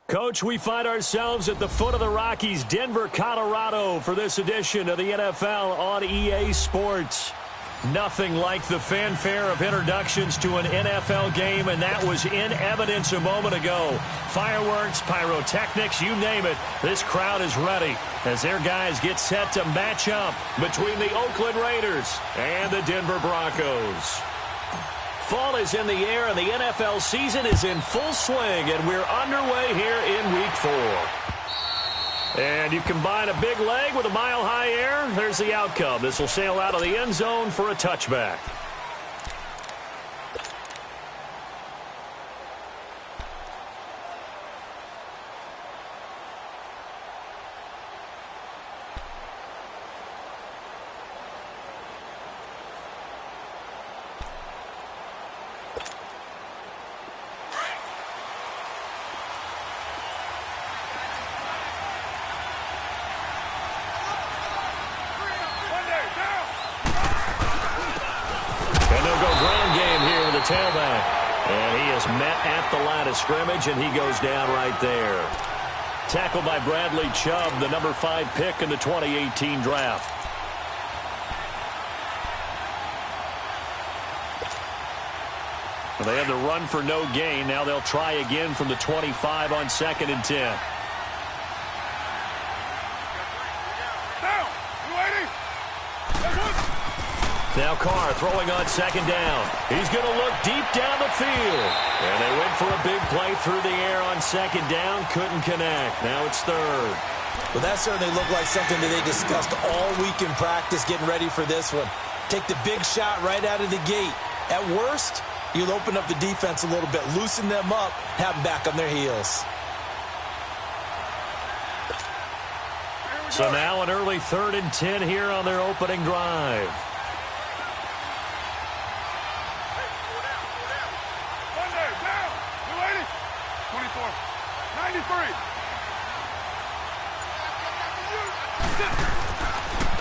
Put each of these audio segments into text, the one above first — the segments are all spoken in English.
Coach, we find ourselves at the foot of the Rockies, Denver, Colorado, for this edition of the NFL on EA Sports. Nothing like the fanfare of introductions to an NFL game, and that was in evidence a moment ago. Fireworks, pyrotechnics, you name it, this crowd is ready as their guys get set to match up between the Oakland Raiders and the Denver Broncos. Fall is in the air, and the NFL season is in full swing, and we're underway here in Week 4. And you combine a big leg with a mile-high air, there's the outcome. This will sail out of the end zone for a touchback. Tailback, and he is met at the line of scrimmage, and he goes down right there. Tackled by Bradley Chubb, the number 5 pick in the 2018 draft. Well, they had the run for no gain. Now they'll try again from the 25 on 2nd and 10. Now Carr throwing on 2nd down. He's going to look deep down the field. And they went for a big play through the air on 2nd down. Couldn't connect. Now it's 3rd. Well, that certainly looked like something that they discussed all week in practice, getting ready for this one. Take the big shot right out of the gate. At worst, you'll open up the defense a little bit, loosen them up, have them back on their heels. So now an early 3rd and 10 here on their opening drive.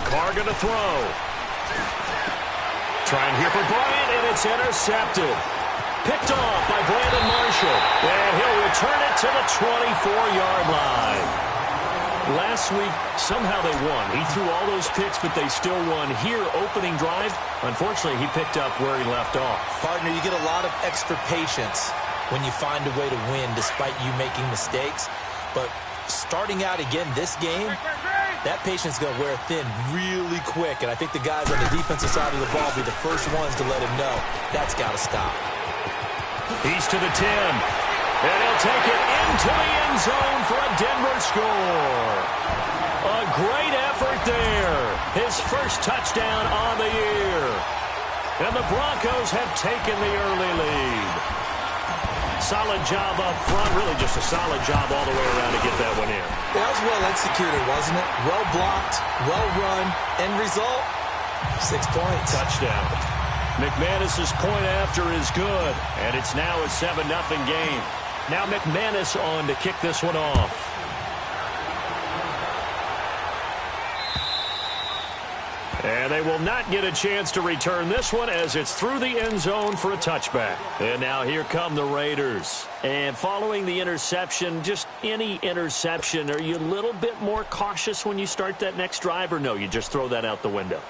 Carr going to throw. Trying here for Bryant, and it's intercepted. Picked off by Brandon Marshall. And he'll return it to the 24-yard line. Last week, somehow they won. He threw all those picks, but they still won. Here, opening drive, unfortunately, he picked up where he left off. Partner, you get a lot of extra patience when you find a way to win despite you making mistakes. But starting out again this game, that patience is going to wear thin really quick. And I think the guys on the defensive side of the ball will be the first ones to let him know that's got to stop. He's to the 10. And he'll take it into the end zone for a Denver score. A great effort there. His first touchdown on the year. And the Broncos have taken the early lead. Solid job up front. Really just a solid job all the way around to get that one in. That was well executed, wasn't it? Well blocked, well run. End result, 6 points. Touchdown. McManus's point after is good. And it's now a 7-0 game. Now McManus on to kick this one off. And they will not get a chance to return this one as it's through the end zone for a touchback. And now here come the Raiders. And following the interception, just any interception, are you a little bit more cautious when you start that next drive, or no, you just throw that out the window?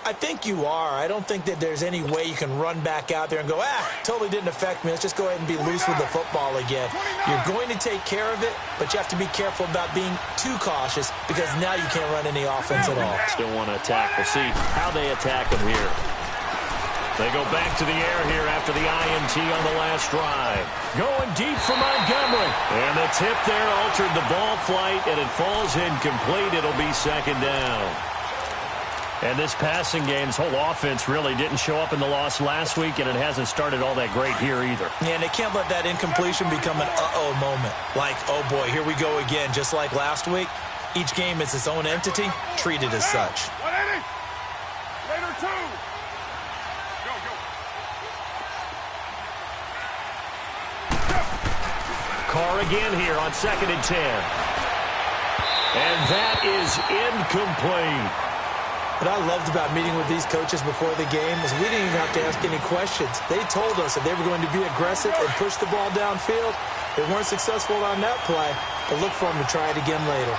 I think you are. I don't think that there's any way you can run back out there and go, totally didn't affect me. Let's just go ahead and be loose with the football again. You're going to take care of it, but you have to be careful about being too cautious because now you can't run any offense at all. Still want to attack. We'll see how they attack them here. They go back to the air here after the INT on the last drive. Going deep for Montgomery. And the tip there altered the ball flight, and it falls incomplete. It'll be 2nd down. And this passing game's whole offense really didn't show up in the loss last week, and it hasn't started all that great here either. Yeah, and they can't let that incompletion become an uh-oh moment. Like, oh boy, here we go again, just like last week. Each game is its own entity, treated as such. 180. Later 2. Go, go. Carr again here on 2nd and 10. And that is incomplete. What I loved about meeting with these coaches before the game is we didn't even have to ask any questions. They told us that they were going to be aggressive and push the ball downfield. They weren't successful on that play, but look for them to try it again later.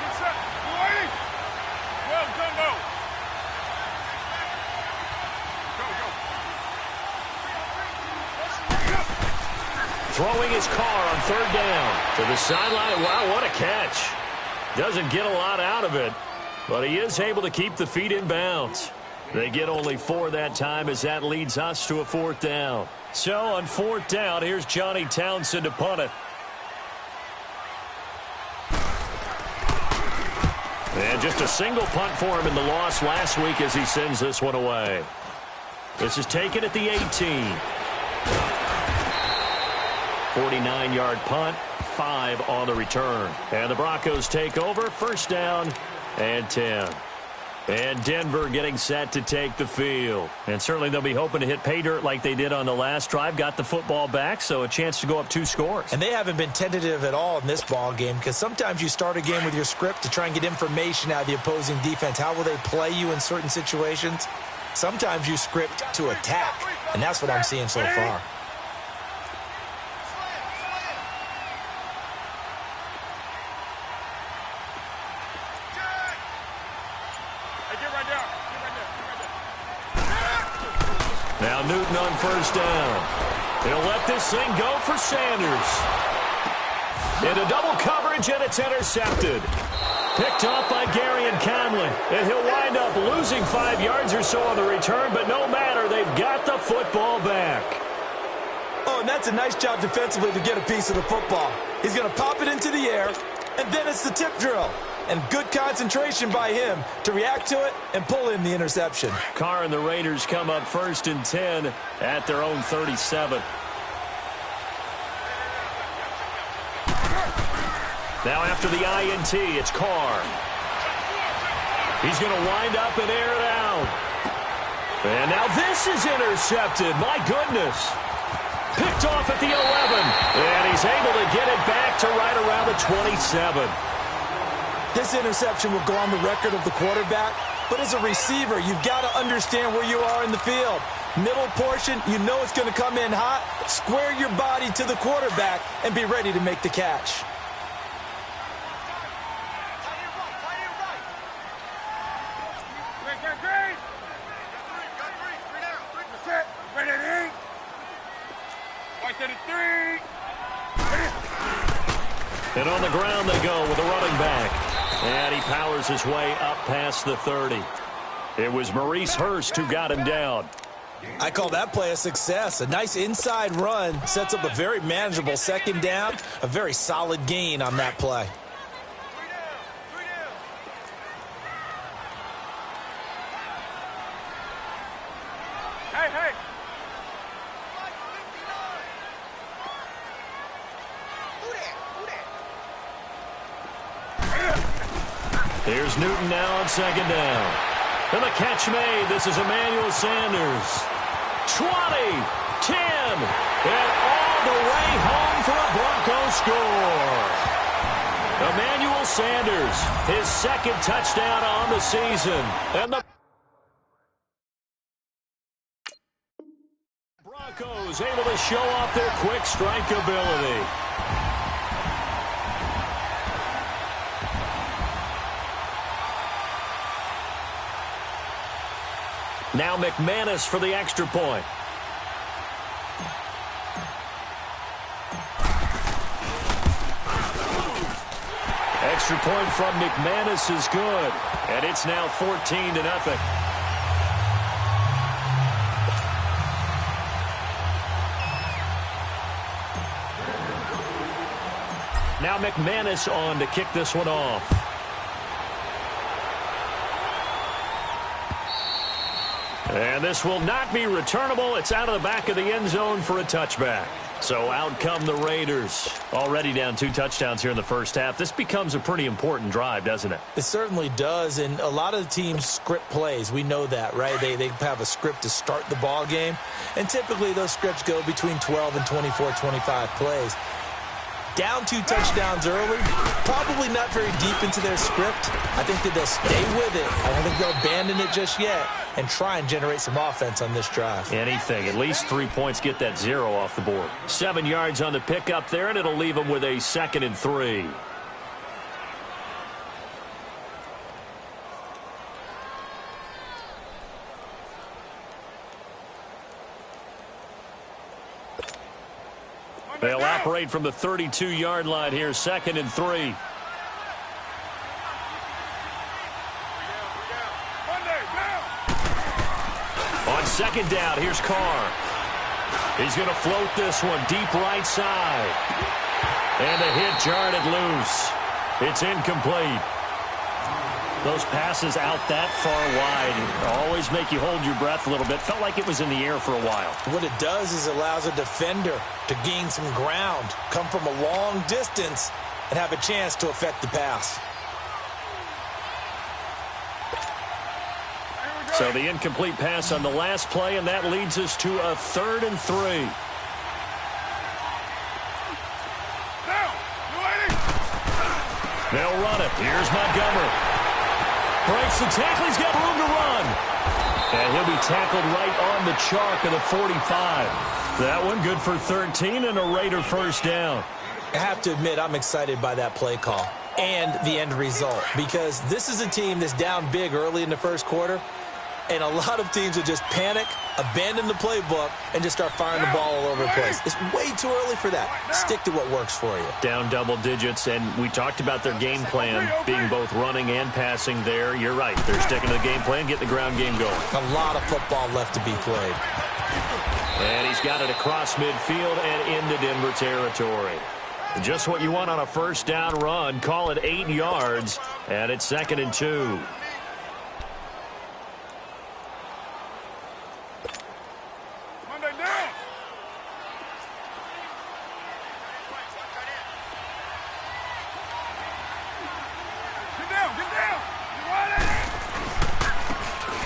Get set. Boy. Well done, go. Throwing his car on third down to the sideline. Wow, what a catch. Doesn't get a lot out of it, but he is able to keep the feet in bounds. They get only 4 that time as that leads us to a 4th down. So on 4th down, here's Johnny Townsend to punt it. And just a single punt for him in the loss last week as he sends this one away. This is taken at the 18. 49-yard punt, 5 on the return. And the Broncos take over, 1st down and 10. And Denver getting set to take the field. And certainly they'll be hoping to hit pay dirt like they did on the last drive. Got the football back, so a chance to go up 2 scores. And they haven't been tentative at all in this ball game, because sometimes you start a game with your script to try and get information out of the opposing defense. How will they play you in certain situations? Sometimes you script to attack, and that's what I'm seeing so far. Now Newton on 1st down. He'll let this thing go for Sanders. Into double coverage, and it's intercepted. Picked off by Gary and Conley. And he'll wind up losing 5 yards or so on the return, but no matter, they've got the football back. Oh, and that's a nice job defensively to get a piece of the football. He's going to pop it into the air, and then it's the tip drill. And good concentration by him to react to it and pull in the interception. Carr and the Raiders come up 1st and 10 at their own 37. Now after the INT, it's Carr. He's going to wind up and air it out. And now this is intercepted. My goodness. Picked off at the 11. And he's able to get it back to right around the 27. This interception will go on the record of the quarterback, but as a receiver, you've got to understand where you are in the field. Middle portion, you know it's going to come in hot. Square your body to the quarterback and be ready to make the catch. And on the ground they go with a running back. And he powers his way up past the 30. It was Maurice Hurst who got him down. I call that play a success. A nice inside run sets up a very manageable 2nd down. A very solid gain on that play. Hey. Here's Newton now on 2nd down. And the catch made. This is Emmanuel Sanders. 20, 10, and all the way home for a Broncos score. Emmanuel Sanders, his 2nd touchdown on the season. And the Broncos able to show off their quick strike ability. Now McManus for the extra point. Extra point from McManus is good. And it's now 14-0. Now McManus on to kick this one off. And this will not be returnable. It's out of the back of the end zone for a touchback. So out come the Raiders. Already down 2 touchdowns here in the first half. This becomes a pretty important drive, doesn't it? It certainly does, and a lot of the teams script plays. We know that, right? They have a script to start the ball game, and typically those scripts go between 12 and 24, 25 plays. Down 2 touchdowns early, probably not very deep into their script. I think that they'll stay with it. I don't think they'll abandon it just yet and try and generate some offense on this drive. Anything. At least 3 points, get that 0 off the board. 7 yards on the pickup there, and it'll leave them with a 2nd and 3. They'll operate from the 32-yard line here, 2nd and 3. On 2nd down, here's Carr. He's going to float this one deep right side. And a hit jarred it loose. It's incomplete. Those passes out that far wide always make you hold your breath a little bit. Felt like it was in the air for a while. What it does is it allows a defender to gain some ground, come from a long distance, and have a chance to affect the pass. So the incomplete pass on the last play, and that leads us to a 3rd and 3. They'll run it. Here's Montgomery. Breaks the tackle. He's got room to run. And he'll be tackled right on the chalk of the 45. That one good for 13 and a Raider first down. I have to admit, I'm excited by that play call and the end result, because this is a team that's down big early in the first quarter, and a lot of teams will just panic, abandon the playbook, and just start firing the ball all over the place. It's way too early for that. Stick to what works for you. Down double digits, and we talked about their game plan being both running and passing there. You're right. They're sticking to the game plan, getting the ground game going. A lot of football left to be played. And he's got it across midfield and into Denver territory. Just what you want on a first down run. Call it 8 yards, and it's 2nd and 2.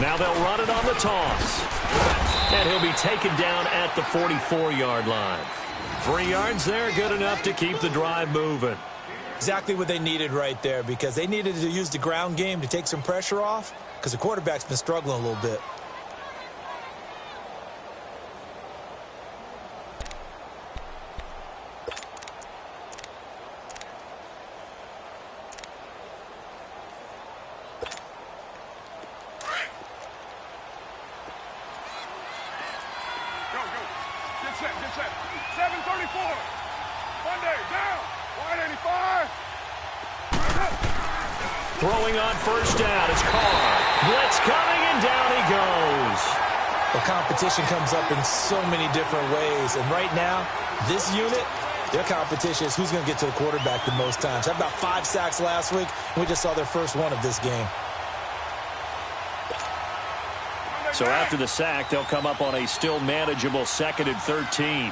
Now they'll run it on the toss. And he'll be taken down at the 44-yard line. 3 yards there, good enough to keep the drive moving. Exactly what they needed right there, because they needed to use the ground game to take some pressure off, because the quarterback's been struggling a little bit. Throwing on first down, it's Carr. Blitz coming, and down he goes. The competition comes up in so many different ways, and right now, this unit, their competition is who's going to get to the quarterback the most times. Had about 5 sacks last week, and we just saw their first one of this game. So after the sack, they'll come up on a still manageable 2nd and 13.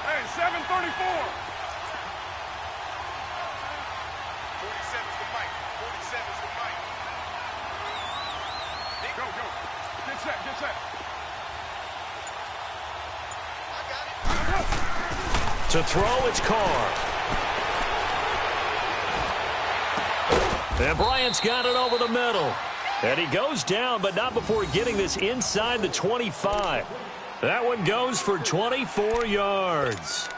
Hey, 7:34. Get set. To throw, it's Carr. And Bryant's got it over the middle. And he goes down, but not before getting this inside the 25. That one goes for 24 yards.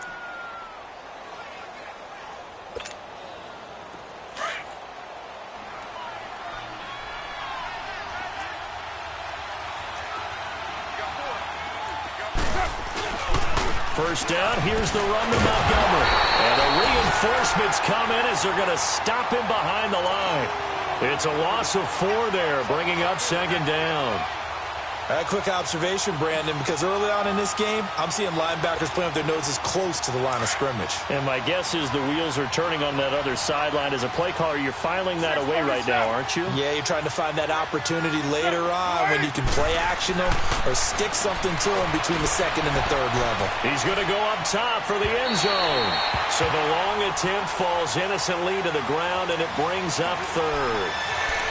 First down, here's the run to Montgomery. And the reinforcements come in as they're going to stop him behind the line. It's a loss of 4 there, bringing up 2nd down. A quick observation, Brandon, because early on in this game, I'm seeing linebackers playing with their noses close to the line of scrimmage. And my guess is the wheels are turning on that other sideline. As a play caller, you're filing that away right now, aren't you? Yeah, you're trying to find that opportunity later on when you can play action them or stick something to them between the 2nd and the 3rd level. He's going to go up top for the end zone. So the long attempt falls innocently to the ground, and it brings up 3rd.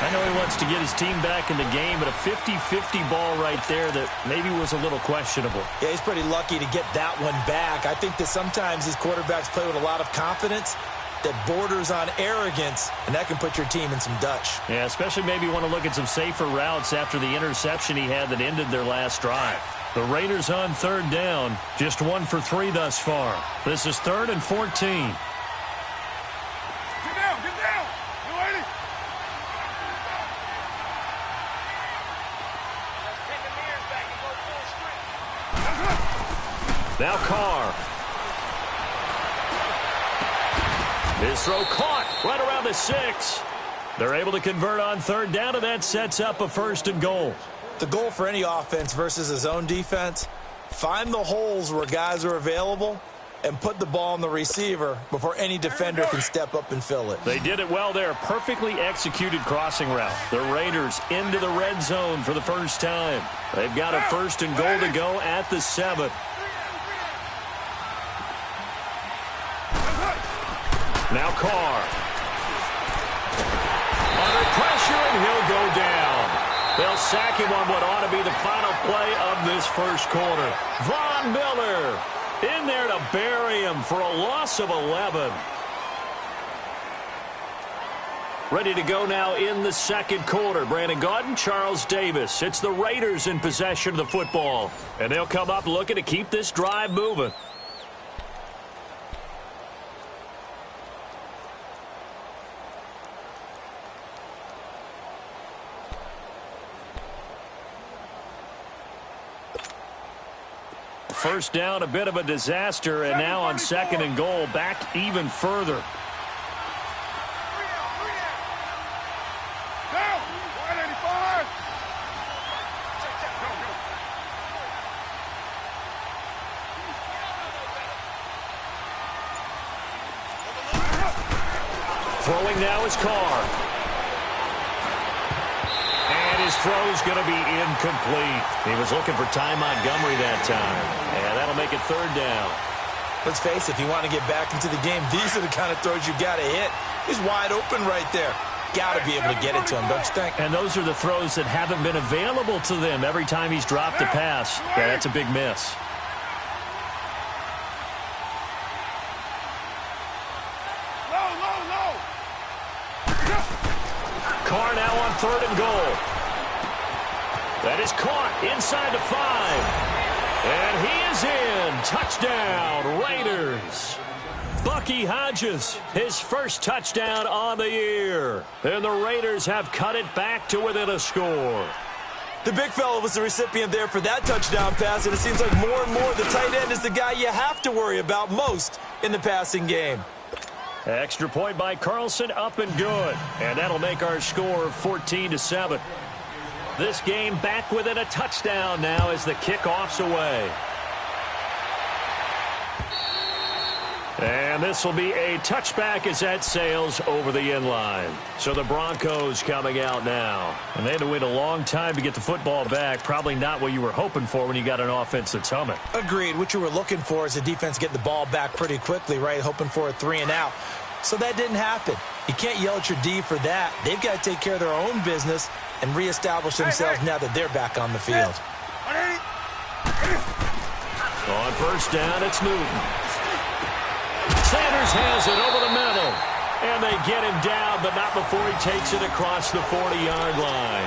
I know he wants to get his team back in the game, but a 50-50 ball right there that maybe was a little questionable. Yeah, he's pretty lucky to get that one back. I think that sometimes these quarterbacks play with a lot of confidence that borders on arrogance, and that can put your team in some Dutch. Yeah, especially maybe want to look at some safer routes after the interception he had that ended their last drive. The Raiders on third down, just 1 for 3 thus far. This is 3rd and 14. Now Carr. His throw caught right around the 6. They're able to convert on third down, and that sets up a 1st and goal. The goal for any offense versus his own defense, find the holes where guys are available and put the ball on the receiver before any defender can step up and fill it. They did it well there. Perfectly executed crossing route. The Raiders into the red zone for the first time. They've got a 1st and goal to go at the 7. Now Carr. Under pressure, and he'll go down. They'll sack him on what ought to be the final play of this first quarter. Von Miller in there to bury him for a loss of 11. Ready to go now in the second quarter. Brandon Gaudin, Charles Davis. It's the Raiders in possession of the football. And they'll come up looking to keep this drive moving. First down, a bit of a disaster, and now on 2nd and goal, back even further. Down, 185. Throwing now is Carr. His throw's going to be incomplete. He was looking for Ty Montgomery that time. And that'll make it 3rd down. Let's face it, if you want to get back into the game, these are the kind of throws you got to hit. He's wide open right there. Got to be able to get it to him, don't you think? And those are the throws that haven't been available to them every time he's dropped a pass. Yeah, that's a big miss. Low. Carr now on 3rd and goal. That is caught inside the 5. And he is in. Touchdown, Raiders. Bucky Hodges, his first touchdown on the year. And the Raiders have cut it back to within a score. The big fella was the recipient there for that touchdown pass, and it seems like more and more the tight end is the guy you have to worry about most in the passing game. Extra point by Carlson, up and good. And that'll make our score 14-7. This game back within a touchdown now as the kickoff's away. And this will be a touchback as that sails over the end line. So the Broncos coming out now. And they had to wait a long time to get the football back. Probably not what you were hoping for when you got an offense that's humming. Agreed. What you were looking for is the defense get the ball back pretty quickly, right? Hoping for a 3 and out. So that didn't happen. You can't yell at your D for that. They've got to take care of their own business and reestablish themselves now that they're back on the field. On first down, it's Newton. Sanders has it over the middle. And they get him down, but not before he takes it across the 40-yard line.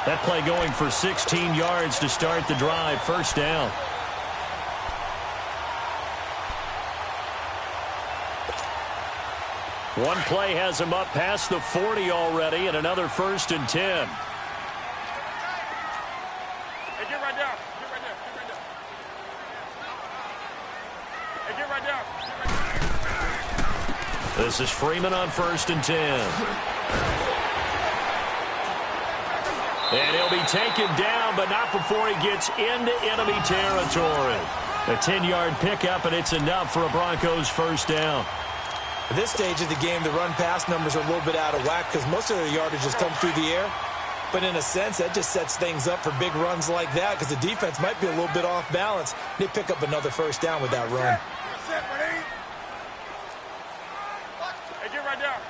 That play going for 16 yards to start the drive. First down. One play has him up past the 40 already, and another 1st and 10. Hey, get right down. Hey, get right down. This is Freeman on 1st and 10. And he'll be taken down, but not before he gets into enemy territory. A 10-yard pickup, and it's enough for a Broncos first down. At this stage of the game, the run-pass numbers are a little bit out of whack because most of their yardage has come through the air. But in a sense, that just sets things up for big runs like that because the defense might be a little bit off balance. They pick up another first down with that run. Hey, get right down.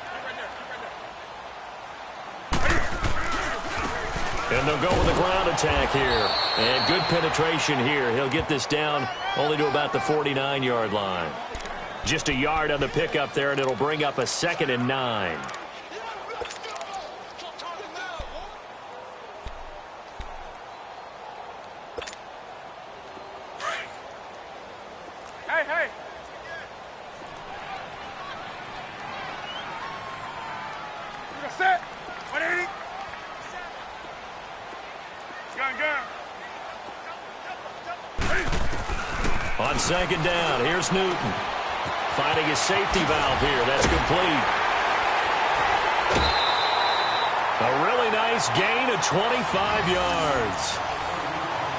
And they'll go with the ground attack here. And good penetration here. He'll get this down only to about the 49-yard line. Just a yard on the pickup there, and it'll bring up a 2nd and 9. Hey. You got set. 180. Gun. On 2nd down, here's Newton. Finding his safety valve here. That's complete. A really nice gain of 25 yards.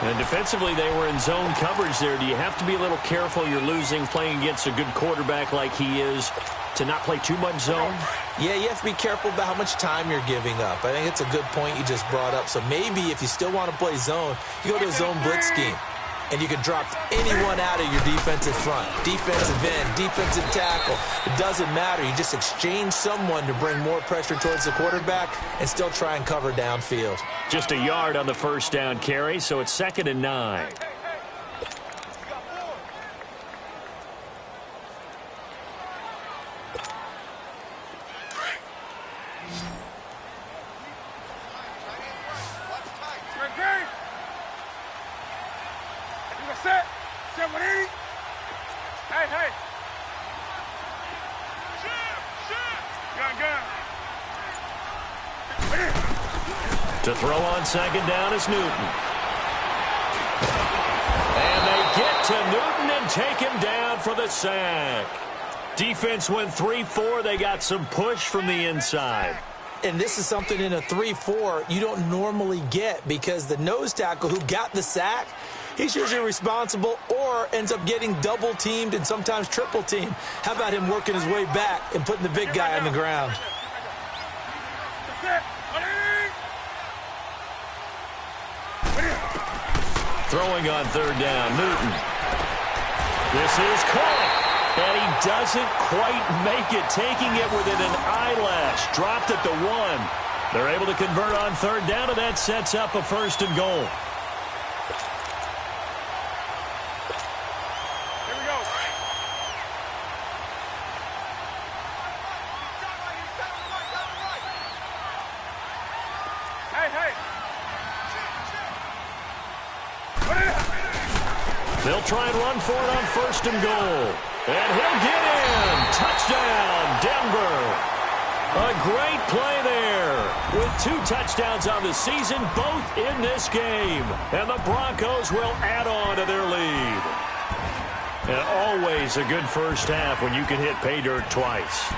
And defensively, they were in zone coverage there. Do you have to be a little careful? You're losing, playing against a good quarterback like he is, to not play too much zone? Yeah, you have to be careful about how much time you're giving up. I think it's a good point you just brought up. So maybe if you still want to play zone, you go to a zone blitz scheme. And you can drop anyone out of your defensive front. Defensive end, defensive tackle. It doesn't matter. You just exchange someone to bring more pressure towards the quarterback and still try and cover downfield. Just a yard on the 1st down carry, so it's 2nd and 9. Set. 180. Hey. Gun. To throw on 2nd down is Newton. And they get to Newton and take him down for the sack. Defense went 3-4. They got some push from the inside. And this is something in a 3-4 you don't normally get because the nose tackle who got the sack, he's usually responsible or ends up getting double-teamed and sometimes triple-teamed. How about him working his way back and putting the big guy on the ground? Throwing on 3rd down, Newton. This is caught. And he doesn't quite make it, taking it within an eyelash. Dropped at the 1. They're able to convert on 3rd down, and that sets up a 1st and goal. Here we go. Hey. They'll try and run for it on 1st and goal. And he'll get in. Touchdown, Denver. A great play there. With 2 touchdowns on the season, both in this game. And the Broncos will add on to their lead. And always a good first half when you can hit pay dirt twice.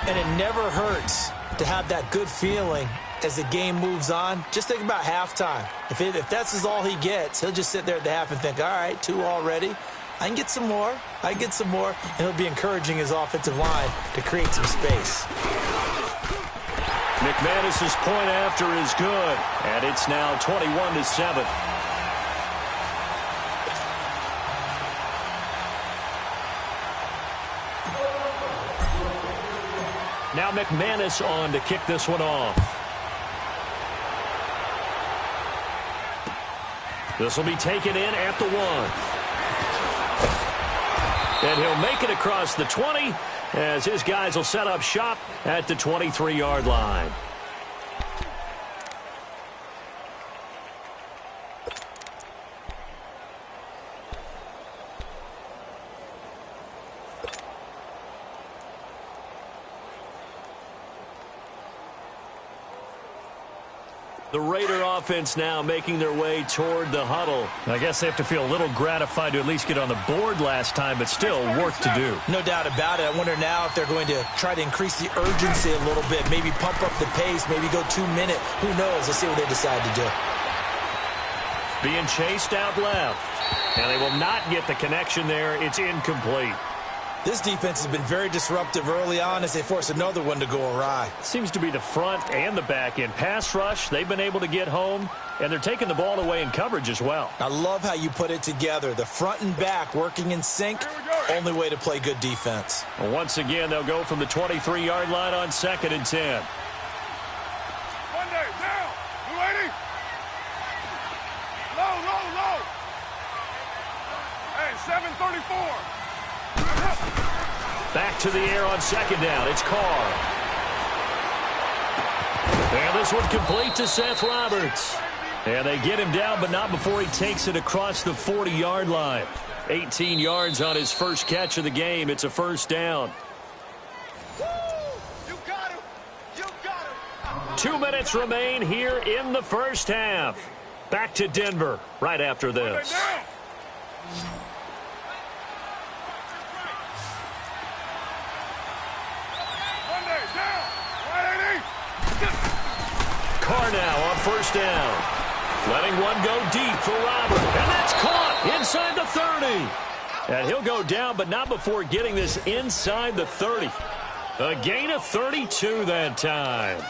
And it never hurts to have that good feeling as the game moves on. Just think about halftime. If that's all he gets, he'll just sit there at the half and think, all right, 2 already. I can get some more. And he'll be encouraging his offensive line to create some space. McManus's point after is good. And it's now 21-7. Now McManus on to kick this one off. This will be taken in at the 1. And he'll make it across the 20 as his guys will set up shop at the 23-yard line. The Raider offense now making their way toward the huddle. I guess they have to feel a little gratified to at least get on the board last time, but still work to do. No doubt about it. I wonder now if they're going to try to increase the urgency a little bit, maybe pump up the pace, maybe go 2-minute. Who knows? Let's see what they decide to do. Being chased out left, and they will not get the connection there. It's incomplete. This defense has been very disruptive early on as they force another one to go awry. Seems to be the front and the back end. Pass rush, they've been able to get home, and they're taking the ball away in coverage as well. I love how you put it together. The front and back working in sync, only way to play good defense. Well, once again, they'll go from the 23-yard line on 2nd and 10. Monday, down, 280. 734. Back to the air on second down. It's Carr. And this one complete to Seth Roberts. And they get him down, but not before he takes it across the 40-yard line. 18 yards on his first catch of the game. It's a first down. 2 minutes remain here in the first half. Back to Denver right after this. Carr now on first down. Letting one go deep for Robert. And that's caught inside the 30. And he'll go down, but not before getting this inside the 30. A gain of 32 that time.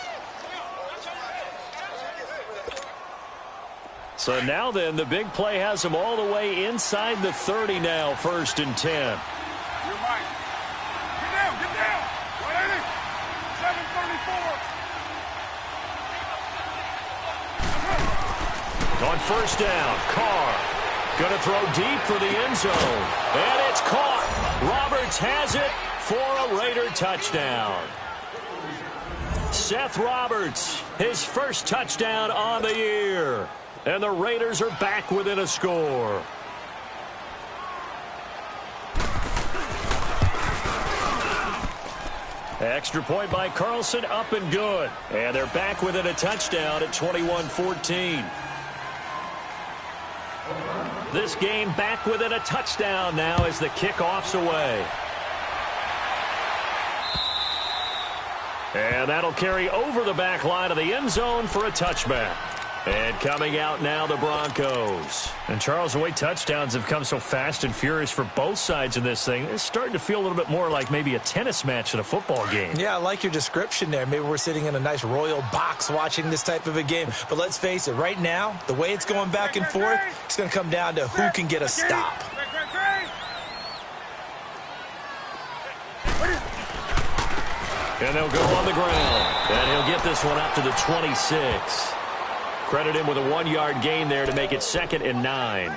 So now then, the big play has him all the way inside the 30 now, 1st and 10. You're right. Get down, get down. 180. 734. On first down, Carr going to throw deep for the end zone. And it's caught. Roberts has it for a Raider touchdown. Seth Roberts, his first touchdown on the year. And the Raiders are back within a score. Extra point by Carlson, up and good. And they're back within a touchdown at 21-14. This game back within a touchdown now as the kickoff's away. And that'll carry over the back line of the end zone for a touchback. And coming out now, the Broncos. And Charles, the way touchdowns have come so fast and furious for both sides in this thing, it's starting to feel a little bit more like maybe a tennis match in a football game. Yeah, I like your description there. Maybe we're sitting in a nice royal box watching this type of a game. But let's face it, right now, the way it's going back and forth, it's going to come down to who can get a stop. And they'll go on the ground. And he'll get this one up to the 26. Credit him with a 1-yard gain there to make it 2nd and 9.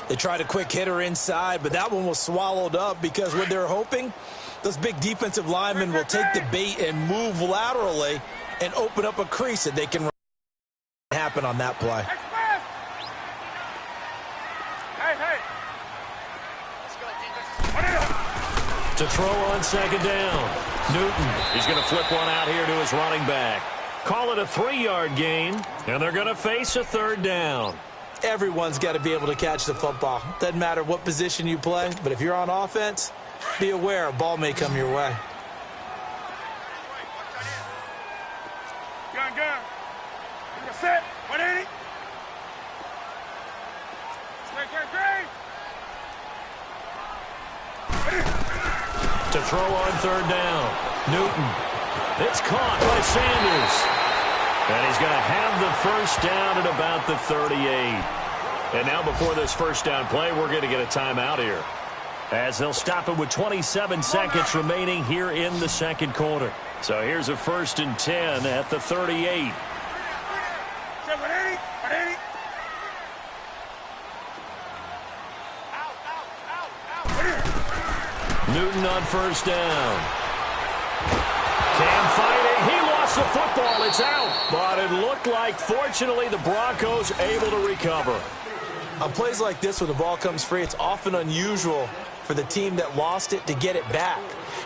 They tried a quick hitter inside, but that one was swallowed up because what they're hoping, those big defensive linemen will take the bait and move laterally and open up a crease that they can happen on that play. To throw on second down. Newton, he's going to flip one out here to his running back. Call it a 3-yard gain, and they're going to face a 3rd down. Everyone's got to be able to catch the football. Doesn't matter what position you play, but if you're on offense, be aware a ball may come your way. Gun. You're set. 180. To throw on 3rd down. Newton. It's caught by Sanders. And he's going to have the first down at about the 38. And now before this first down play, we're going to get a timeout here, as they'll stop it with 27 seconds remaining here in the second quarter. So here's a 1st and 10 at the 38. Newton on first down. Cam fighting. He lost the football. It's out. But it looked like, fortunately, the Broncos able to recover. On plays like this, when the ball comes free, it's often unusual for the team that lost it to get it back.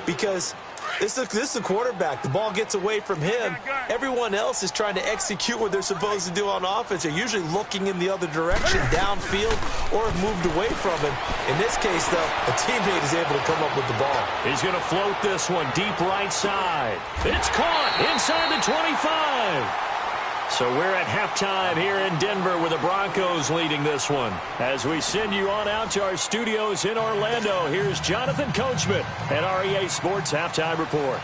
Because this is the quarterback. The ball gets away from him. Everyone else is trying to execute what they're supposed to do on offense. They're usually looking in the other direction, downfield, or have moved away from him. In this case, though, a teammate is able to come up with the ball. He's going to float this one deep right side. It's caught inside the 25. So we're at halftime here in Denver with the Broncos leading this one. As we send you on out to our studios in Orlando, here's Jonathan Coachman at REA Sports Halftime Report.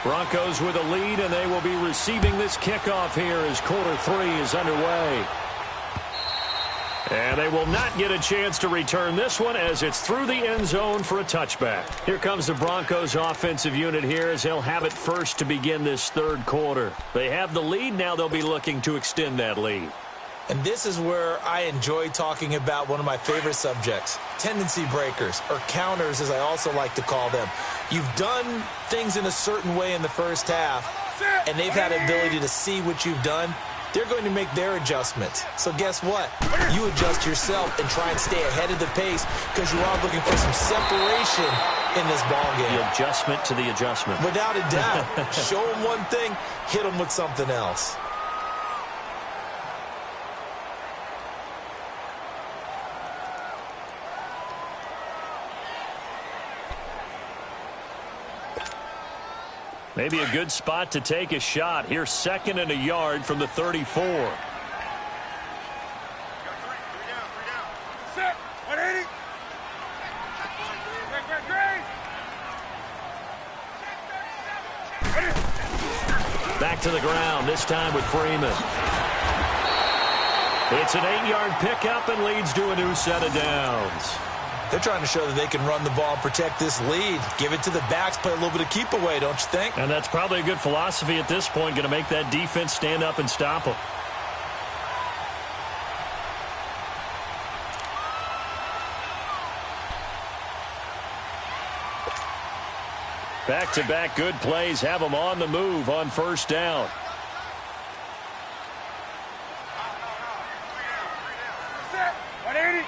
Broncos with a lead, and they will be receiving this kickoff here as quarter 3 is underway. And they will not get a chance to return this one as it's through the end zone for a touchback. Here comes the Broncos offensive unit here as they'll have it first to begin this third quarter. They have the lead. Now they'll be looking to extend that lead. And this is where I enjoy talking about one of my favorite subjects, tendency breakers, or counters as I also like to call them. You've done things in a certain way in the first half, and they've had the ability to see what you've done. They're going to make their adjustments. So guess what? You adjust yourself and try and stay ahead of the pace because you are looking for some separation in this ball game. The adjustment to the adjustment. Without a doubt. Show them one thing, hit them with something else. Maybe a good spot to take a shot. Here, 2nd and a yard from the 34. Set. 180. Back to the ground, this time with Freeman. It's an 8-yard pickup and leads to a new set of downs. They're trying to show that they can run the ball and protect this lead. Give it to the backs, play a little bit of keep away, don't you think? And that's probably a good philosophy at this point, going to make that defense stand up and stop them. Back-to-back good plays have them on the move on 1st down. Set. 180.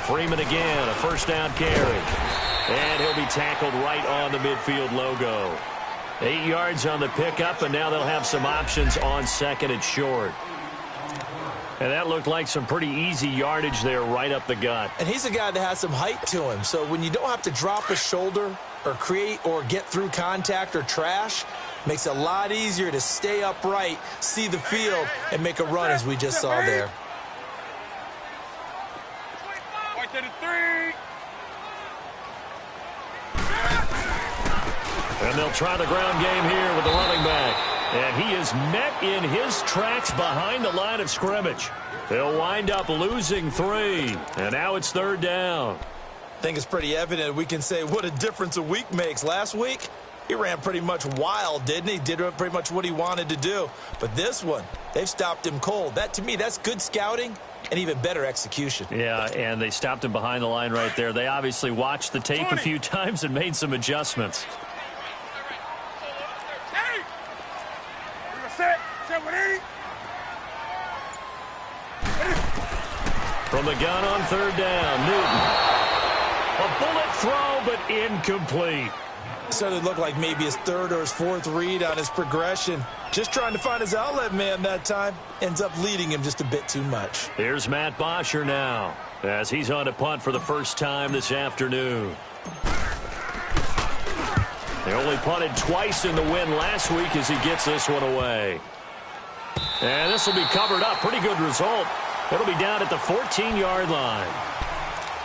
Freeman again, a 1st down carry. And he'll be tackled right on the midfield logo. 8 yards on the pickup, and now they'll have some options on 2nd and short. And that looked like some pretty easy yardage there right up the gut. And he's a guy that has some height to him, so when you don't have to drop a shoulder or create or get through contact or trash, makes it a lot easier to stay upright, see the field, and make a run as we just saw there. And they'll try the ground game here with the running back. And he is met in his tracks behind the line of scrimmage. They'll wind up losing 3. And now it's 3rd down. I think it's pretty evident we can say what a difference a week makes. Last week, he ran pretty much wild, didn't he? Did pretty much what he wanted to do. But this one, they've stopped him cold. That, to me, that's good scouting and even better execution. Yeah, and they stopped him behind the line right there. They obviously watched the tape a few times and made some adjustments. From the gun on 3rd down, Newton. A bullet throw, but incomplete. So it looked like maybe his 3rd or his 4th read on his progression. Just trying to find his outlet man that time. Ends up leading him just a bit too much. Here's Matt Bosher now, as he's on a punt for the first time this afternoon. They only punted twice in the win last week as he gets this one away. And this will be covered up. Pretty good result. It'll be down at the 14-yard line.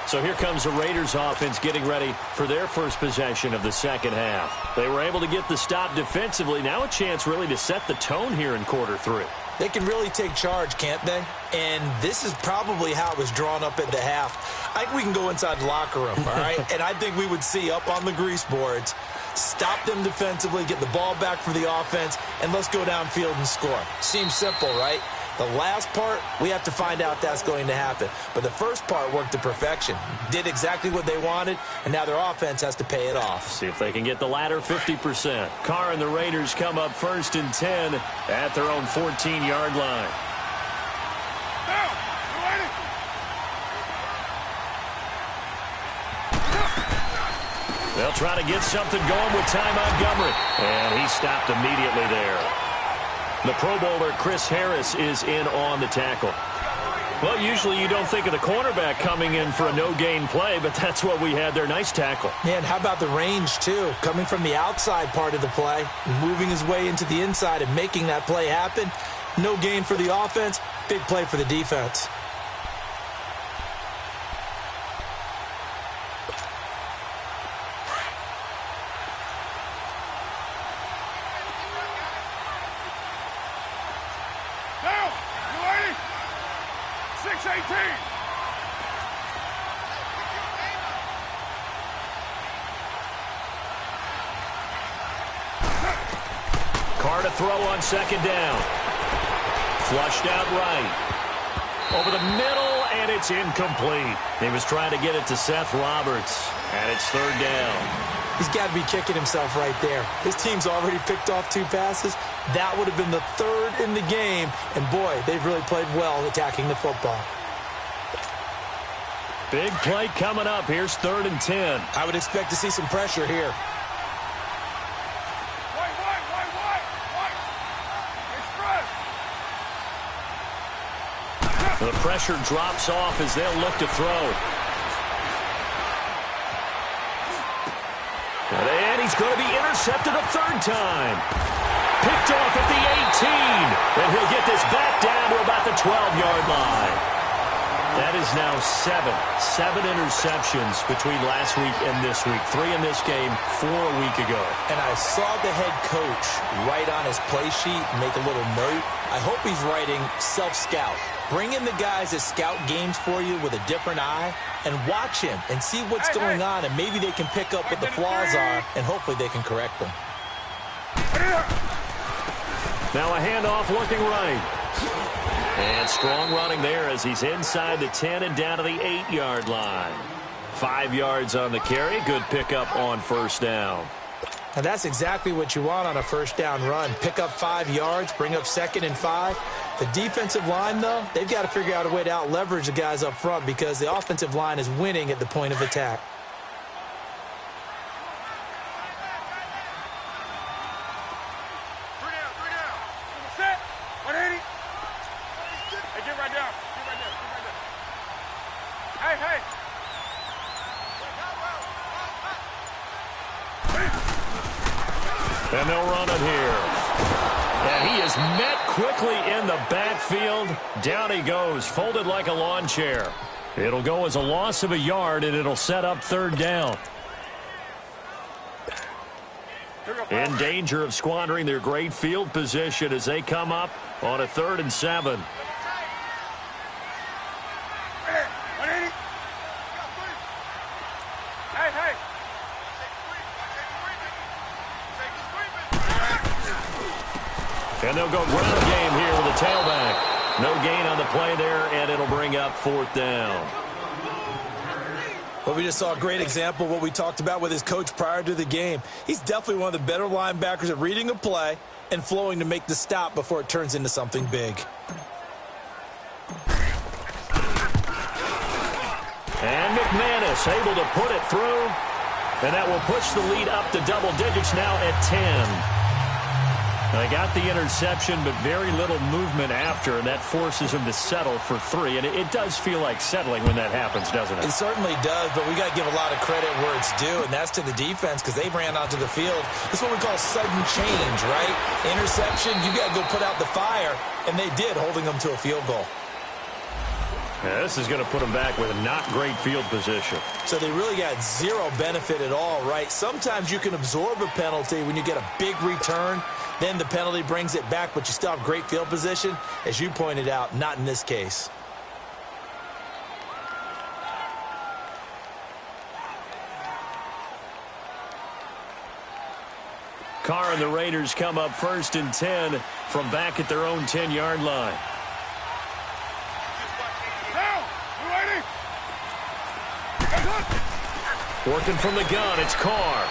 So here comes the Raiders offense getting ready for their first possession of the 2nd half. They were able to get the stop defensively. Now a chance really to set the tone here in quarter 3. They can really take charge, can't they? And this is probably how it was drawn up at the half. I think we can go inside the locker room, all right? And I think we would see up on the grease boards, stop them defensively, get the ball back for the offense, and let's go downfield and score. Seems simple, right? The last part, we have to find out that's going to happen. But the first part worked to perfection. Did exactly what they wanted, and now their offense has to pay it off. See if they can get the latter 50%. Carr and the Raiders come up 1st and 10 at their own 14-yard line. They'll try to get something going with Ty Montgomery. And he stopped immediately there. The Pro Bowler Chris Harris is in on the tackle. Well, usually you don't think of the cornerback coming in for a no-gain play, but that's what we had there. Nice tackle. Man, how about the range, too? Coming from the outside part of the play, moving his way into the inside and making that play happen. No gain for the offense, big play for the defense. Carr to throw on second down. Flushed out right. Over the middle, and it's incomplete. He was trying to get it to Seth Roberts, and it's third down. He's got to be kicking himself right there. His team's already picked off 2 passes. That would have been the 3rd in the game. And, boy, they've really played well attacking the football. Big play coming up. Here's 3rd and 10. I would expect to see some pressure here. The pressure drops off as they'll look to throw. And he's going to be intercepted a 3rd time. Picked off at the 18. And he'll get this back down to about the 12-yard line. That is now 7 interceptions between last week and this week. 3 in this game, 4 a week ago. And I saw the head coach write on his play sheet, make a little note. I hope he's writing self-scout. Bring in the guys that scout games for you with a different eye and watch him and see what's going on, and maybe they can pick up what the flaws are, and hopefully they can correct them. Now a handoff looking right. And strong running there as he's inside the 10 and down to the 8-yard line. 5 yards on the carry. Good pickup on first down. And that's exactly what you want on a first down run. Pick up 5 yards, bring up 2nd and 5. The defensive line, though, they've got to figure out a way to out-leverage the guys up front because the offensive line is winning at the point of attack. And they'll run it here. And he is met quickly in the backfield. Down he goes, folded like a lawn chair. It'll go as a loss of a yard, and it'll set up 3rd down. In danger of squandering their great field position as they come up on a 3rd and 7. And they'll go ground game here with a tailback. No gain on the play there, and it'll bring up 4th down. Well, we just saw a great example of what we talked about with his coach prior to the game. He's definitely one of the better linebackers at reading a play and flowing to make the stop before it turns into something big. And McManus able to put it through. And that will push the lead up to double digits now at 10. They got the interception, but very little movement after, and that forces him to settle for 3. And it does feel like settling when that happens, doesn't it? It certainly does, but we got to give a lot of credit where it's due, and that's to the defense because they ran onto the field. This is what we call sudden change, right? Interception, you got to go put out the fire, and they did, holding them to a field goal. Yeah, this is going to put them back with a not great field position. So they really got zero benefit at all, right? Sometimes you can absorb a penalty when you get a big return. Then the penalty brings it back, but you still have great field position. As you pointed out, not in this case. Carr and the Raiders come up 1st and 10 from back at their own 10-yard line. Working from the gun, it's Carr.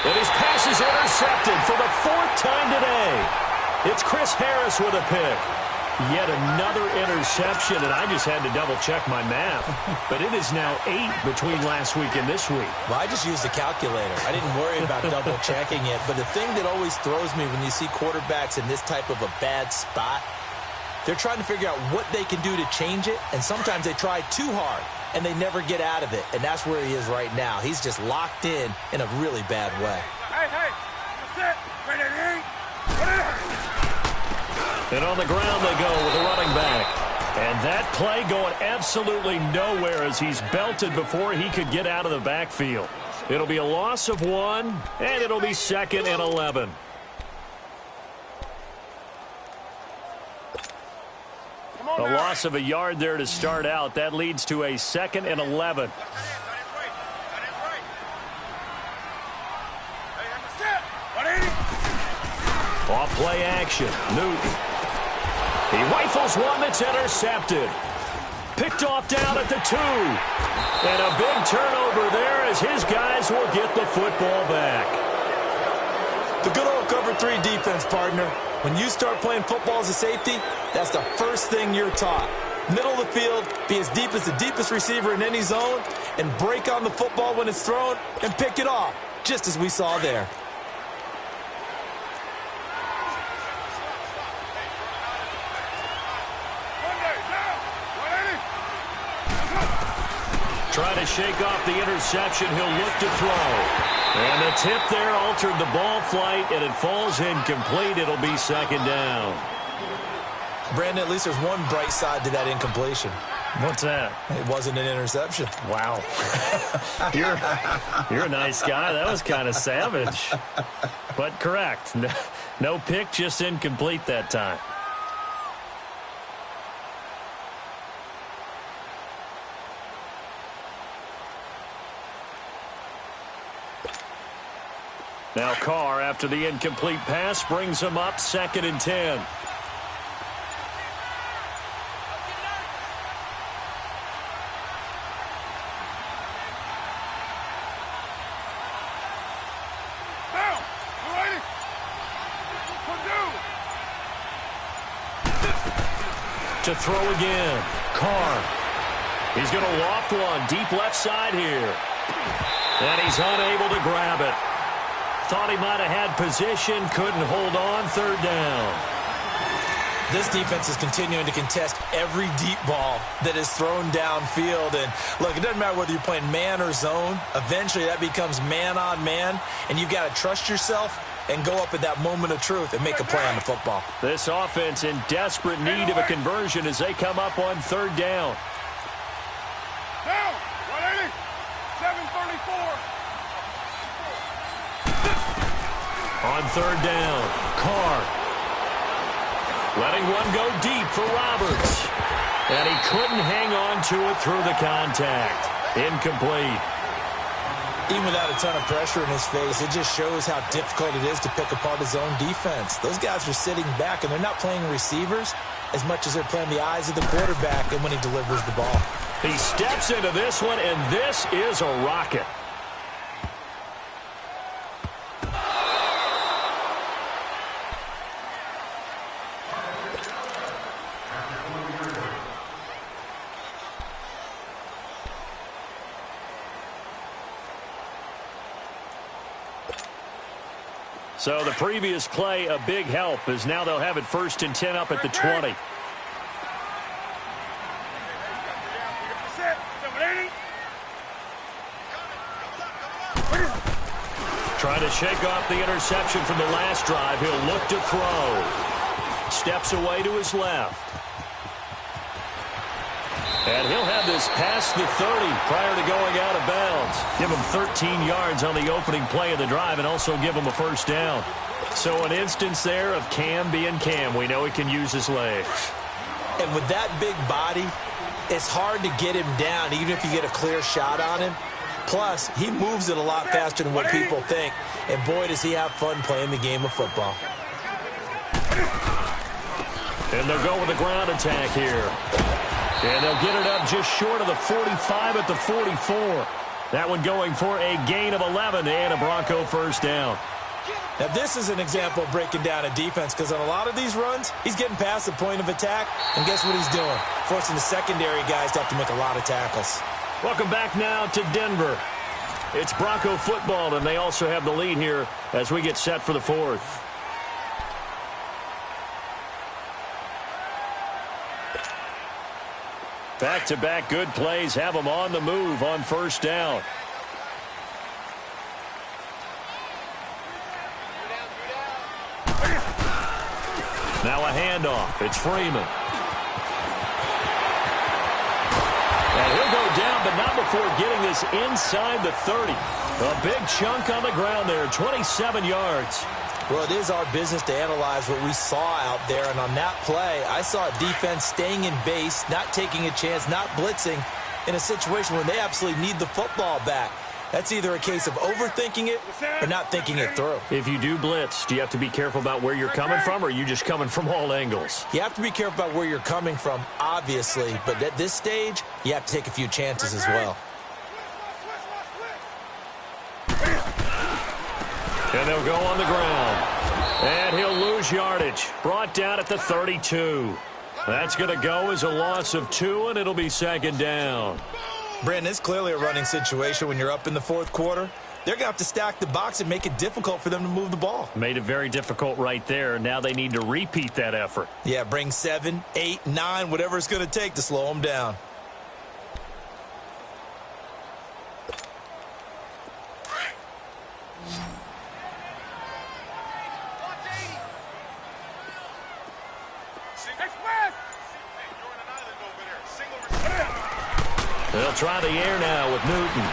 And his pass is intercepted for the 4th time today. It's Chris Harris with a pick. Yet another interception, and I just had to double-check my math. But it is now 8 between last week and this week. Well, I just used the calculator. I didn't worry about double-checking it. But the thing that always throws me when you see quarterbacks in this type of a bad spot, they're trying to figure out what they can do to change it, and sometimes they try too hard, and they never get out of it. And that's where he is right now. He's just locked in a really bad way. Hey, that's it. Ready, and on the ground they go with the running back. And that play going absolutely nowhere as he's belted before he could get out of the backfield. It'll be a loss of 1, and it'll be 2nd and 11. A loss of a yard there to start out. That leads to a 2nd and 11. Off play action. Newton. He rifles one that's intercepted. Picked off down at the 2. And a big turnover there as his guys will get the football back. The good old cover 3 defense, partner. When you start playing football as a safety, that's the first thing you're taught. Middle of the field, be as deep as the deepest receiver in any zone, and break on the football when it's thrown and pick it off, just as we saw there. Trying to shake off the interception. He'll look to throw. And the tip there altered the ball flight, and it falls incomplete. It'll be second down. Brandon, at least there's one bright side to that incompletion. What's that? It wasn't an interception. Wow. You're a nice guy. That was kind of savage. But correct. No pick, just incomplete that time. Now Carr, after the incomplete pass, brings him up 2nd and 10. To throw again. Carr. He's going to loft one deep left side here. And he's unable to grab it. Thought he might have had position, couldn't hold on, 3rd down. This defense is continuing to contest every deep ball that is thrown downfield. And look, it doesn't matter whether you're playing man or zone. Eventually that becomes man on man, and you've got to trust yourself and go up at that moment of truth and make a play on the football. This offense in desperate need of a conversion as they come up on 3rd down. Down, 180, 734. On 3rd down, Carr. Letting one go deep for Roberts. And he couldn't hang on to it through the contact. Incomplete. Even without a ton of pressure in his face, it just shows how difficult it is to pick apart his own defense. Those guys are sitting back, and they're not playing receivers as much as they're playing the eyes of the quarterback and when he delivers the ball. He steps into this one, and this is a rocket. So the previous play, a big help, as now they'll have it 1st and 10 up at the 20. Trying to shake off the interception from the last drive. He'll look to throw. Steps away to his left. And he'll have this past the 30 prior to going out of bounds. Give him 13 yards on the opening play of the drive and also give him a 1st down. So an instance there of Cam being Cam. We know he can use his legs. And with that big body, it's hard to get him down even if you get a clear shot on him. Plus, he moves it a lot faster than what people think. And boy, does he have fun playing the game of football. And they'll go with a ground attack here. And they'll get it up just short of the 45 at the 44. That one going for a gain of 11 and a Bronco 1st down. Now, this is an example of breaking down a defense because on a lot of these runs, he's getting past the point of attack. And guess what he's doing? Forcing the secondary guys to have to make a lot of tackles. Welcome back now to Denver. It's Bronco football, and they also have the lead here as we get set for the 4th. Back-to-back good plays have them on the move on 1st down. Now a handoff. It's Freeman. And he'll go down, but not before getting this inside the 30. A big chunk on the ground there, 27 yards. Well, it is our business to analyze what we saw out there. And on that play, I saw a defense staying in base, not taking a chance, not blitzing in a situation where they absolutely need the football back. That's either a case of overthinking it or not thinking it through. If you do blitz, do you have to be careful about where you're coming from, or are you just coming from all angles? You have to be careful about where you're coming from, obviously, but at this stage, you have to take a few chances as well. And they'll go on the ground. And he'll lose yardage. Brought down at the 32. That's going to go as a loss of 2, and it'll be second down. Brandon, it's clearly a running situation when you're up in the fourth quarter. They're going to have to stack the box and make it difficult for them to move the ball. Made it very difficult right there. Now they need to repeat that effort. Yeah, bring 7, 8, 9, whatever it's going to take to slow them down. They'll try the air now with Newton.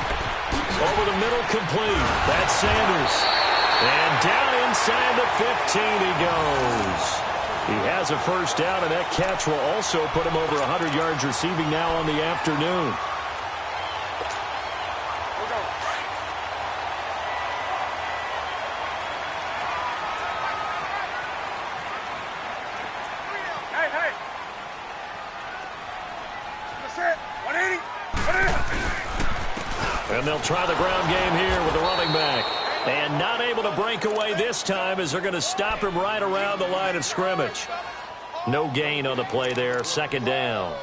Over the middle, complete. That's Sanders. And down inside the 15 he goes. He has a first down, and that catch will also put him over 100 yards receiving now on the afternoon. And they'll try the ground game here with the running back. And not able to break away this time as they're going to stop him right around the line of scrimmage. No gain on the play there. Second down.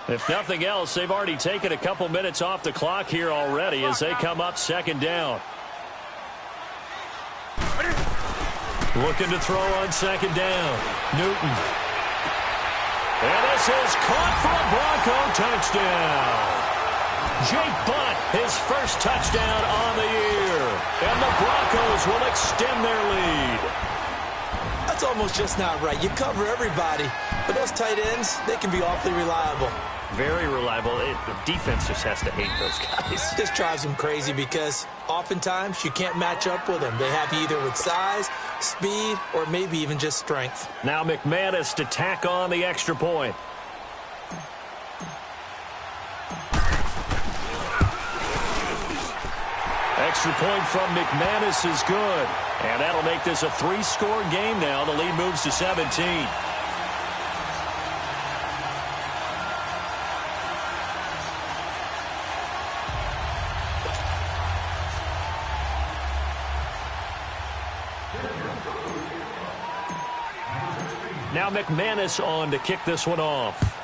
If nothing else, they've already taken a couple minutes off the clock here already as they come up second down. Looking to throw on second down. Newton. And this is caught for a Bronco touchdown. Jake Butt, his first touchdown on the year. And the Broncos will extend their lead. That's almost just not right. You cover everybody, but those tight ends, they can be awfully reliable. Very reliable. The defense just has to hate those guys. This drives them crazy because oftentimes you can't match up with them. They have you either with size, speed, or maybe even just strength. Now McManus to tack on the extra point. Extra point from McManus is good. And that'll make this a 3-score game now. The lead moves to 17. Now McManus on to kick this one off.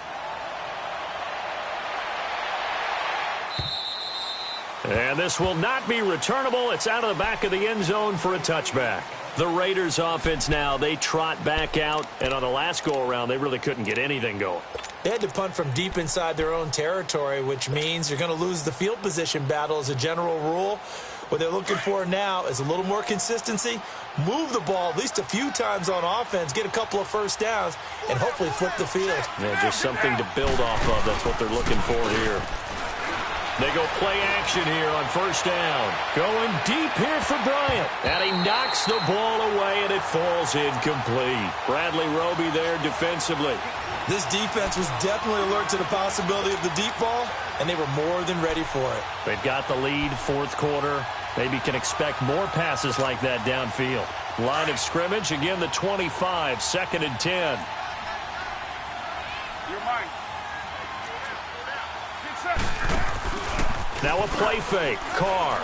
And this will not be returnable. It's out of the back of the end zone for a touchback. The Raiders offense now, they trot back out. And on the last go-around, they really couldn't get anything going. They had to punt from deep inside their own territory, which means you're going to lose the field position battle as a general rule. What they're looking for now is a little more consistency, move the ball at least a few times on offense, get a couple of first downs, and hopefully flip the field. Yeah, just something to build off of. That's what they're looking for here. They go play action here on first down. Going deep here for Bryant. And he knocks the ball away, and it falls incomplete. Bradley Roby there defensively. This defense was definitely alert to the possibility of the deep ball, and they were more than ready for it. They've got the lead, fourth quarter. Maybe can expect more passes like that downfield. Line of scrimmage, again the 25, second and 10. Now a play fake. Carr.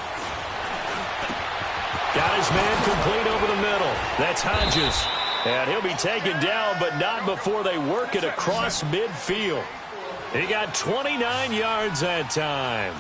Got his man complete over the middle. That's Hodges. And he'll be taken down, but not before they work it across midfield. He got 29 yards that time.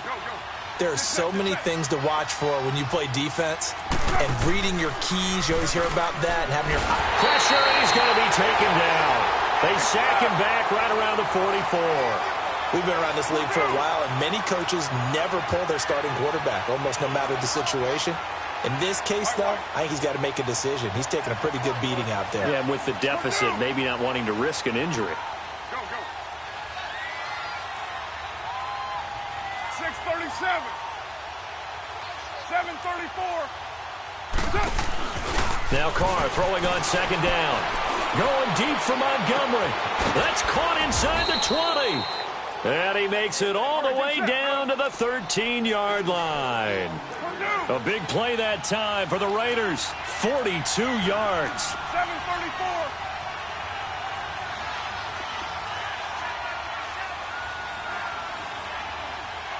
There are so many things to watch for when you play defense. And reading your keys, you always hear about that. And having your pressure, and he's going to be taken down. They sack him back right around the 44. We've been around this league for a while, and many coaches never pull their starting quarterback, almost no matter the situation. In this case, though, I think he's got to make a decision. He's taking a pretty good beating out there. Yeah, and with the deficit, maybe not wanting to risk an injury. 6:37. 7:34. Now Carr throwing on second down. Going deep for Montgomery. That's caught inside the 20. And he makes it all the way down to the 13-yard line. A big play that time for the Raiders. 42 yards. 734.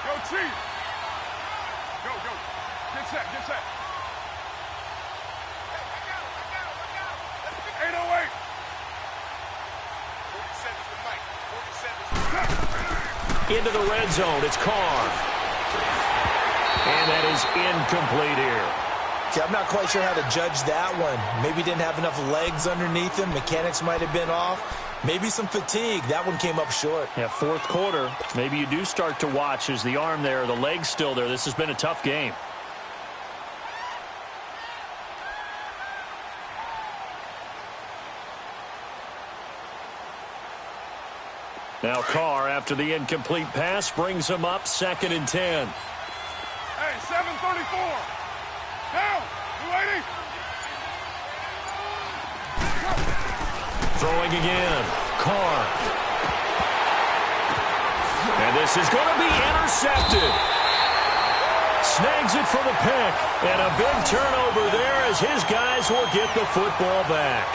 Go, Chief. Go. Get set. 808. 47's the mic. Into the red zone. It's Carr. And that is incomplete here. See, I'm not quite sure how to judge that one. Maybe didn't have enough legs underneath him. Mechanics might have been off. Maybe some fatigue. That one came up short. Yeah, fourth quarter. Maybe you do start to watch. Is the arm there, the leg's still there? This has been a tough game. Now Carr, after the incomplete pass, brings him up 2nd and 10. Hey, 734. Down. 280. Throwing again. Carr. And this is going to be intercepted. Snags it for the pick. And a big turnover there as his guys will get the football back.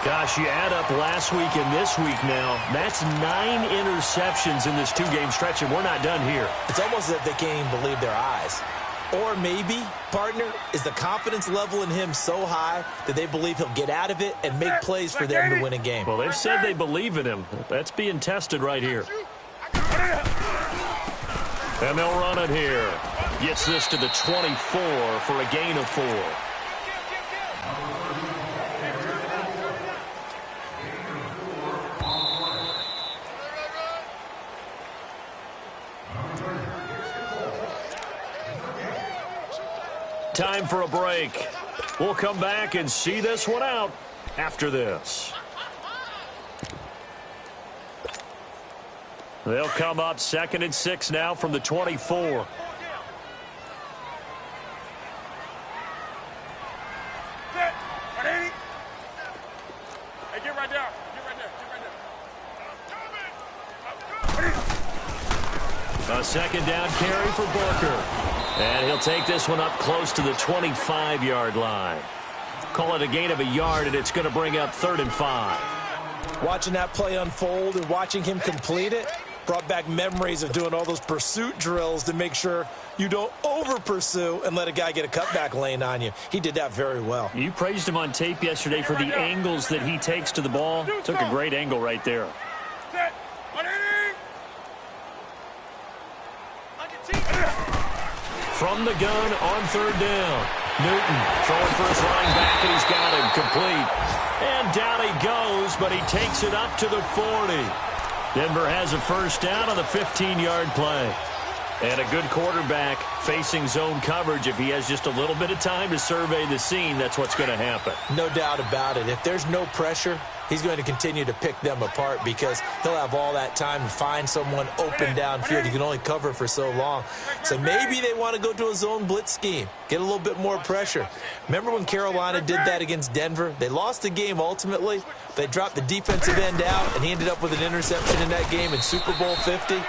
Gosh, you add up last week and this week now. That's 9 interceptions in this 2-game stretch, and we're not done here. It's almost as if they can't even believe their eyes. Or maybe, partner, is the confidence level in him so high that they believe he'll get out of it and make plays for them to win a game. Well, they've said they believe in him. That's being tested right here. And they'll run it here. Gets this to the 24 for a gain of 4. Time for a break. We'll come back and see this one out after this. They'll come up 2nd and 6 now from the 24. Set. 180. Hey, get right down. A 2nd down carry for Booker. And he'll take this one up close to the 25-yard line. Call it a gain of a yard, and it's going to bring up 3rd and 5. Watching that play unfold and watching him complete it brought back memories of doing all those pursuit drills to make sure you don't over-pursue and let a guy get a cutback lane on you. He did that very well. You praised him on tape yesterday for the angles that he takes to the ball. Took a great angle right there. Set. 180. From the gun on 3rd down. Newton throwing for his running back, and he's got him complete. And down he goes, but he takes it up to the 40. Denver has a 1st down on the 15-yard play. And a good quarterback facing zone coverage. If he has just a little bit of time to survey the scene, that's what's going to happen. No doubt about it. If there's no pressure, he's going to continue to pick them apart because he'll have all that time to find someone open downfield. You can only cover for so long. So maybe they want to go to a zone blitz scheme, get a little bit more pressure. Remember when Carolina did that against Denver? They lost the game ultimately. They dropped the defensive end out, and he ended up with an interception in that game in Super Bowl 50.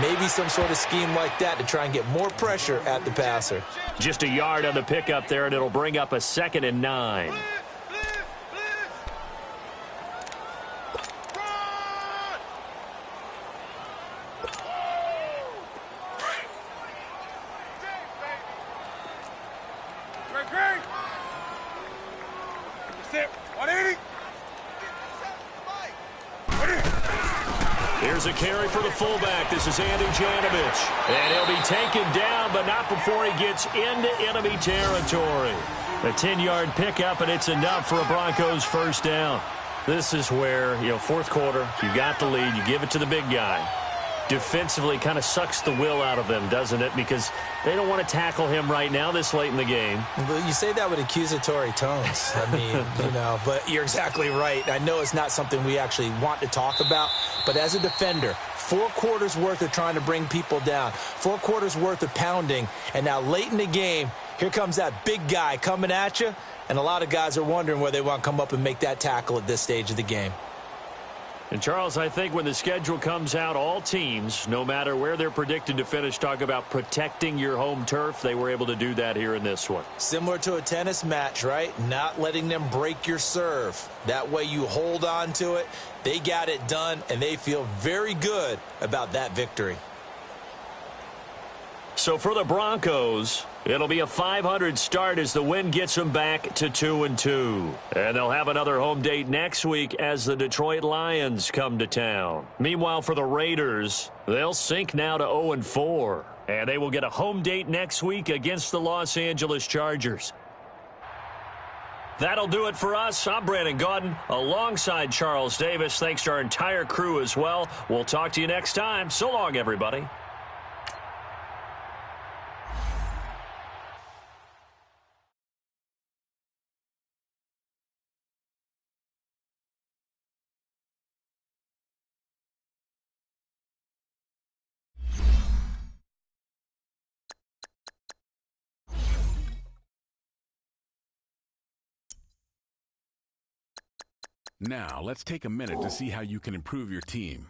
Maybe some sort of scheme like that to try and get more pressure at the passer. Just a yard on the pickup there, and it'll bring up a 2nd and 9. Set. 180. Here's a carry for the fullback. This is Andy Janovich. And he'll be taken down, but not before he gets into enemy territory. A 10-yard pickup, and it's enough for a Broncos 1st down. This is where, fourth quarter, you got the lead, you give it to the big guy. Defensively kind of sucks the will out of them, doesn't it? Because they don't want to tackle him right now this late in the game. Well, you say that with accusatory tones. I mean, but you're exactly right. I know it's not something we actually want to talk about, but as a defender, 4 quarters worth of trying to bring people down, 4 quarters worth of pounding, and now late in the game, here comes that big guy coming at you, and a lot of guys are wondering where they want to come up and make that tackle at this stage of the game. And, Charles, I think when the schedule comes out, all teams, no matter where they're predicted to finish, talk about protecting your home turf. They were able to do that here in this one. Similar to a tennis match, right? Not letting them break your serve. That way you hold on to it. They got it done, and they feel very good about that victory. So for the Broncos, it'll be a .500 start as the win gets them back to 2-2. And they'll have another home date next week as the Detroit Lions come to town. Meanwhile, for the Raiders, they'll sink now to 0-4. And they will get a home date next week against the Los Angeles Chargers. That'll do it for us. I'm Brandon Gaudin alongside Charles Davis. Thanks to our entire crew as well. We'll talk to you next time. So long, everybody. Now, let's take a minute to see how you can improve your team.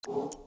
you.